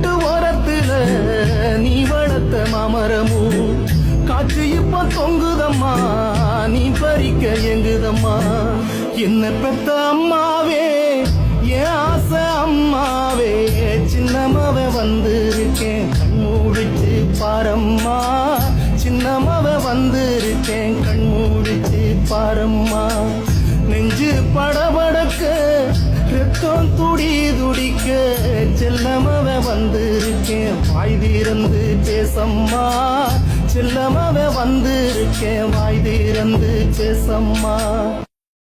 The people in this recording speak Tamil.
வீட்டு ஓரத்துல நீ வளர்த்த மாமரமும் காற்று இப்ப தொங்குதம்மா, நீ பறிக்க எங்குதம்மா. என்ன பெத்த அம்மாவே, என் ஆசை அம்மாவே, சின்னமாவ வந்திருக்கேன் கண்மூடிச்சு பாரம்மா. சின்னமாவ வந்திருக்கேன் கண்மூடிச்சு பாரம்மா. நெஞ்சு படபடக்க ரத்தம் துடி துடிக்க செல்லமாவ வந்திருக்கேன் வாய் திறந்து பேசம்மா. செல்லமாவ வந்திருக்கேன் வாய் திறந்து பேசம்மா.